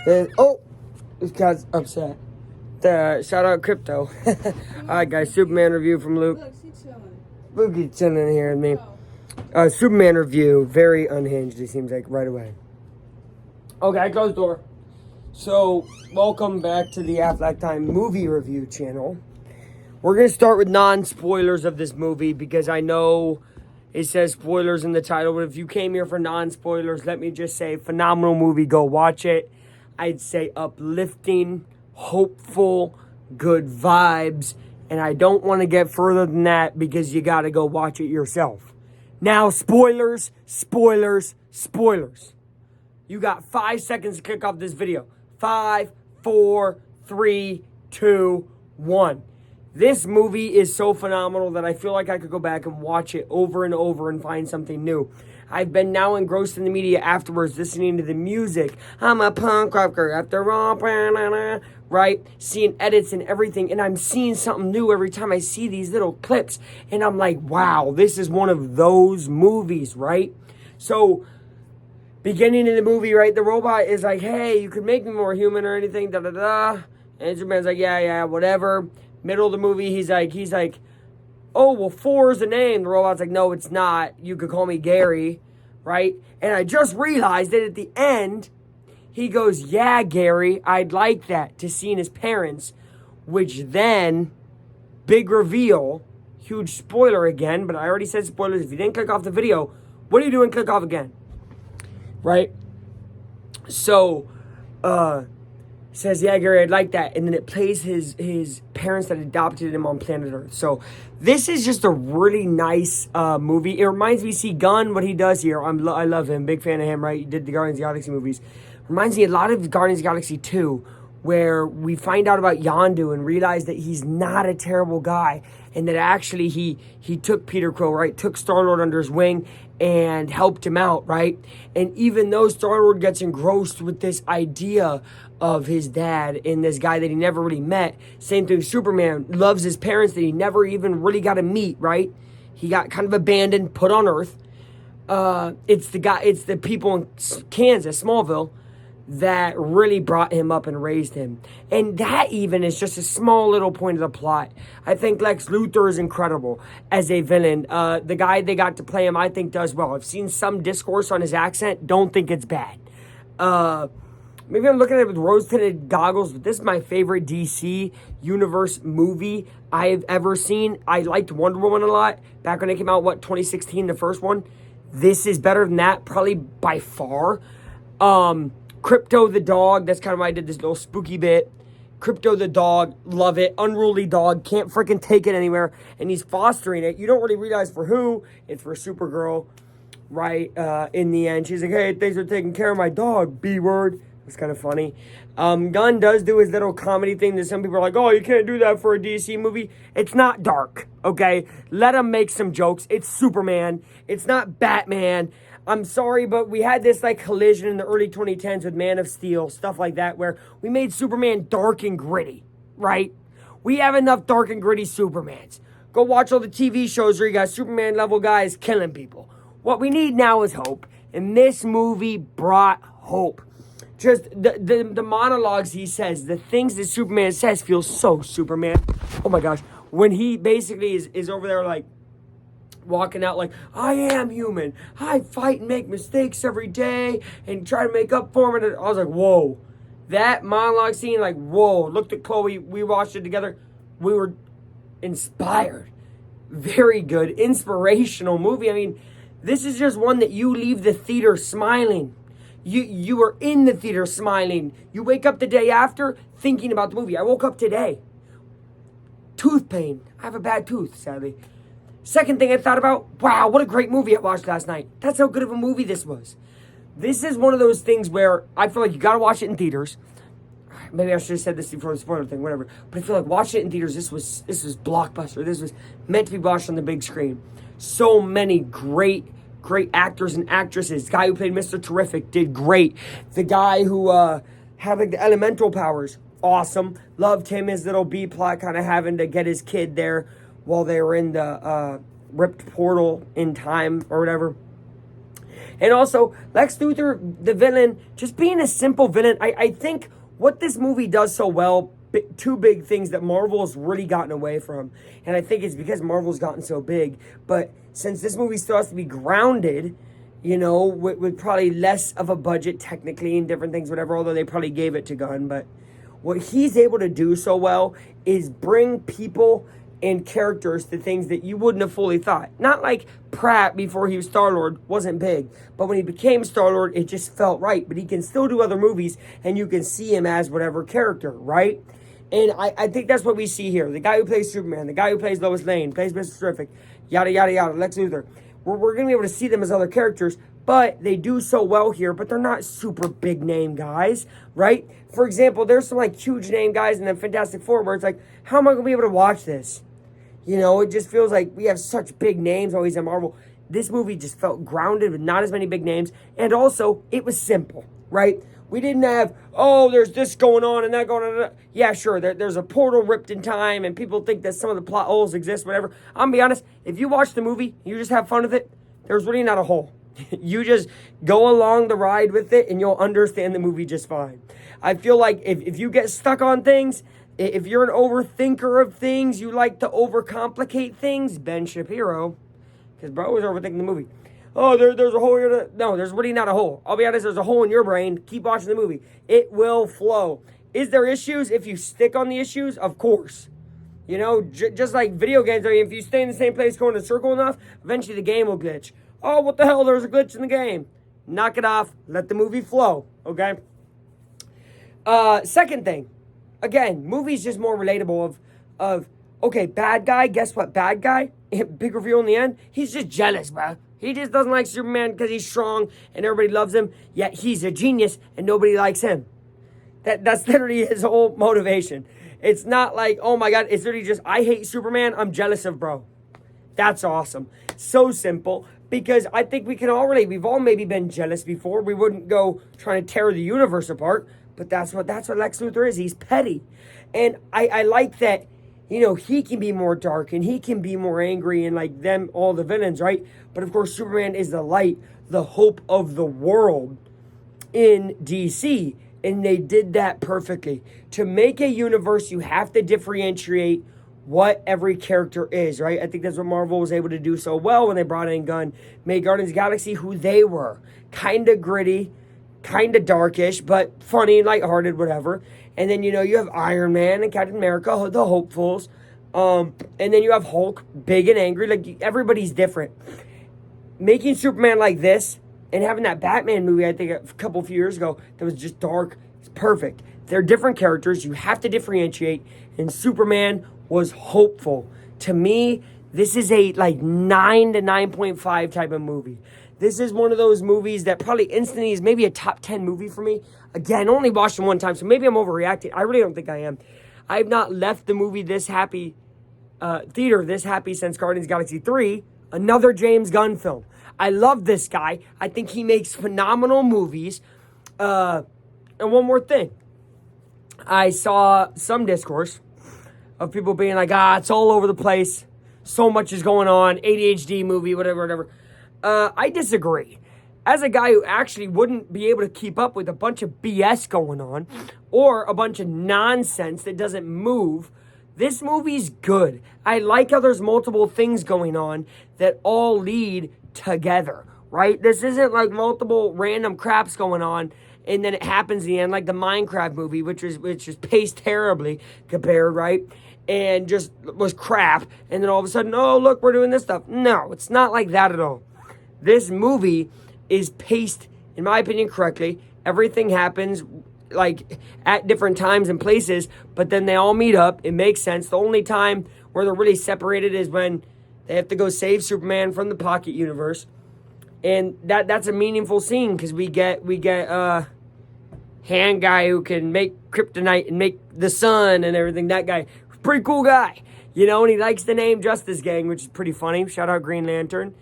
Oh, this guy's upset. Shout out Crypto. Alright, guys, Superman review from Luke. Look, she's chilling. Luke's chilling here with me. Oh. Superman review, very unhinged, it seems like, right away. Okay, close door. So, welcome back to the Affleck Time movie review channel. We're going to start with non-spoilers of this movie because I know it says spoilers in the title, but if you came here for non-spoilers, let me just say, phenomenal movie, go watch it. I'd say uplifting, hopeful, good vibes, and I don't want to get further than that because you got to go watch it yourself. Now, spoilers, spoilers, spoilers. You got 5 seconds to kick off this video. 5, 4, 3, 2, 1. This movie is so phenomenal that I feel like I could go back and watch it over and over and find something new. I've been now engrossed in the media afterwards, listening to the music. I'm a punk rocker after all, right? Seeing edits and everything, and I'm seeing something new every time I see these little clips, and I'm like, wow, this is one of those movies, right? So, beginning of the movie, right, the robot is like, hey, you could make me more human or anything, da-da-da. And Superman's like, yeah, whatever. Middle of the movie, he's like, oh, well, 4 is the name. The robot's like, no, it's not. You could call me Gary, right? And I just realized that at the end, he goes, yeah, Gary, I'd like that, to seeing his parents, which then, big reveal, huge spoiler again, but I already said spoilers. If you didn't click off the video, what are you doing? Click off again, right? So, says, yeah, Gary, I'd like that. And then it plays his parents that adopted him on planet Earth. So this is just a really nice movie. It reminds me of C. Gunn, what he does here. I love him. Big fan of him, right? He did the Guardians of the Galaxy movies. Reminds me a lot of Guardians of the Galaxy 2, where we find out about Yondu and realize that he's not a terrible guy. And that actually he took Peter Quill, right? Took Star-Lord under his wing and helped him out, right? And even though Star-Lord gets engrossed with this idea of his dad and this guy that he never really met, same thing with Superman, loves his parents that he never even really got to meet, right? He got kind of abandoned, put on Earth. It's the people in Kansas, Smallville, that really brought him up and raised him. And that even is just a small little point of the plot. I think Lex Luthor is incredible as a villain. The guy they got to play him, I think, does well. I've seen some discourse on his accent. Don't think it's bad. Maybe I'm looking at it with rose-tinted goggles, but this is my favorite DC Universe movie I've ever seen. I liked Wonder Woman a lot. Back when it came out, 2016, the first one. This is better than that, probably by far. Crypto the dog, that's kind of why I did this little spooky bit. Crypto the dog, love it. Unruly dog, can't freaking take it anywhere. And he's fostering it. You don't really realize for who. It's for Supergirl, right? In the end, she's like, hey, thanks for taking care of my dog, B-word. It's kind of funny. Gunn does do his little comedy thing that some people are like, oh, you can't do that for a DC movie. It's not dark, okay? Let him make some jokes. It's Superman. It's not Batman. I'm sorry, but we had this like collision in the early 2010s with Man of Steel, stuff like that, where we made Superman dark and gritty, right? We have enough dark and gritty Supermans. Go watch all the TV shows where you got Superman level guys killing people. What we need now is hope, and this movie brought hope. Just the monologues he says, the things that Superman says feel so Superman. Oh my gosh. When he basically is over there like walking out like, I am human. I fight and make mistakes every day and try to make up for them. And I was like, whoa. That monologue scene, like, whoa. Looked at Chloe. We watched it together. We were inspired. Very good. Inspirational movie. I mean, this is just one that you leave the theater smiling. You were in the theater smiling. You wake up the day after thinking about the movie. I woke up today. Tooth pain. I have a bad tooth, sadly. Second thing I thought about, wow, what a great movie I watched last night. That's how good of a movie this was. This is one of those things where I feel like you got to watch it in theaters. Maybe I should have said this before the spoiler thing, whatever. But I feel like watch it in theaters. This was blockbuster. This was meant to be watched on the big screen. So many great actors and actresses. The guy who played Mr. Terrific did great. The guy who had like the elemental powers, awesome. Loved him, his little B plot, kind of having to get his kid there while they were in the ripped portal in time or whatever. And also, Lex Luthor, the villain, just being a simple villain. I think what this movie does so well, two big things that Marvel's really gotten away from, and I think it's because Marvel's gotten so big, but since this movie still has to be grounded, you know, with probably less of a budget technically and different things, whatever, although they probably gave it to Gunn, but what he's able to do so well is bring people and characters to things that you wouldn't have fully thought. Not like Pratt before he was Star-Lord wasn't big, but when he became Star-Lord, it just felt right. But he can still do other movies, and you can see him as whatever character, right? And I think that's what we see here. The guy who plays Superman, the guy who plays Lois Lane, plays Mr. Terrific, yada, yada, yada, Lex Luthor. We're going to be able to see them as other characters, but they do so well here, but they're not super big name guys, right? For example, there's some like huge name guys in the Fantastic Four where it's like, how am I going to be able to watch this? You know, it just feels like we have such big names always in Marvel. This movie just felt grounded with not as many big names, and also it was simple, right? We didn't have, oh, there's this going on and that going on. Yeah, sure, there's a portal ripped in time and people think that some of the plot holes exist, whatever. I'm going to be honest, if you watch the movie, you just have fun with it, there's really not a hole. You just go along the ride with it and you'll understand the movie just fine. I feel like if you get stuck on things, if you're an overthinker of things, you like to overcomplicate things, Ben Shapiro, because bro was overthinking the movie. Oh, there's a hole here. No, there's really not a hole. I'll be honest, there's a hole in your brain. Keep watching the movie. It will flow. Is there issues if you stick on the issues? Of course. You know, just like video games, I mean, if you stay in the same place going in a circle enough, eventually the game will glitch. Oh, what the hell? There's a glitch in the game. Knock it off. Let the movie flow, okay? Second thing. Again, movie's just more relatable of okay, bad guy, guess what? Bad guy, big reveal in the end, he's just jealous, bro. He just doesn't like Superman because he's strong and everybody loves him, yet he's a genius and nobody likes him. That's literally his whole motivation. It's not like, oh my God, it's literally just, I hate Superman, I'm jealous of bro. That's awesome. So simple, because I think we can all relate. We've all maybe been jealous before. We wouldn't go trying to tear the universe apart, but that's what Lex Luthor is. He's petty. And I like that, you know, he can be more dark and he can be more angry and like them, all the villains, right? But of course, Superman is the light, the hope of the world in DC. And they did that perfectly. To make a universe, you have to differentiate what every character is, right? I think that's what Marvel was able to do so well when they brought in Gunn. Made Guardians of the Galaxy who they were. Kind of gritty, kind of darkish, but funny, lighthearted, whatever. And then, you know, you have Iron Man and Captain America, the hopefuls. And then you have Hulk, big and angry. Like, everybody's different. Making Superman like this and having that Batman movie, I think a few years ago, that was just dark, it's perfect. They're different characters. You have to differentiate. And Superman was hopeful. To me, this is a like 9 to 9.5 type of movie. This is one of those movies that probably instantly is maybe a top 10 movie for me. Again, only watched it one time, so maybe I'm overreacting. I really don't think I am. I've not left the movie this happy, theater this happy since Guardians of the Galaxy 3, another James Gunn film. I love this guy. I think he makes phenomenal movies. And one more thing. I saw some discourse of people being like, it's all over the place. So much is going on. ADHD movie, whatever. I disagree. As a guy who actually wouldn't be able to keep up with a bunch of BS going on or a bunch of nonsense that doesn't move, this movie's good. I like how there's multiple things going on that all lead together, right? This isn't like multiple random craps going on and then it happens in the end, like the Minecraft movie, which is paced terribly compared, right? And just was crap. And then all of a sudden, oh, look, we're doing this stuff. No, it's not like that at all. This movie is paced, in my opinion, correctly. Everything happens like at different times and places, but then they all meet up. It makes sense. The only time where they're really separated is when they have to go save Superman from the Pocket Universe. And that's a meaningful scene because we get hand guy who can make kryptonite and make the sun and everything. That guy, pretty cool guy, you know, and he likes the name Justice Gang, which is pretty funny. Shout out Green Lantern.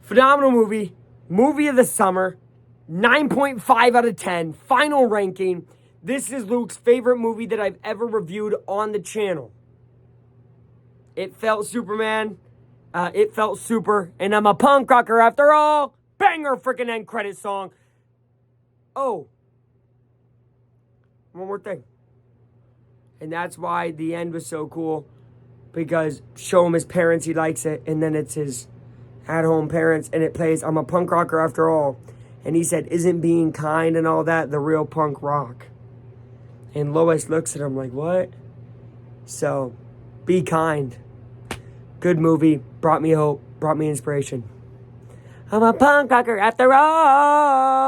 Phenomenal movie. Movie of the summer. 9.5 out of 10. Final ranking. This is Luke's favorite movie that I've ever reviewed on the channel. It felt Superman. It felt super. And I'm a punk rocker after all. banger freaking end credit song. Oh, one more thing. And that's why the end was so cool. Because show him his parents, he likes it. And then it's his at-home parents. And it plays, I'm a punk rocker after all. And he said, isn't being kind and all that the real punk rock? And Lois looks at him like, what? So, be kind. Good movie. Brought me hope. Brought me inspiration. I'm a punk rocker after all.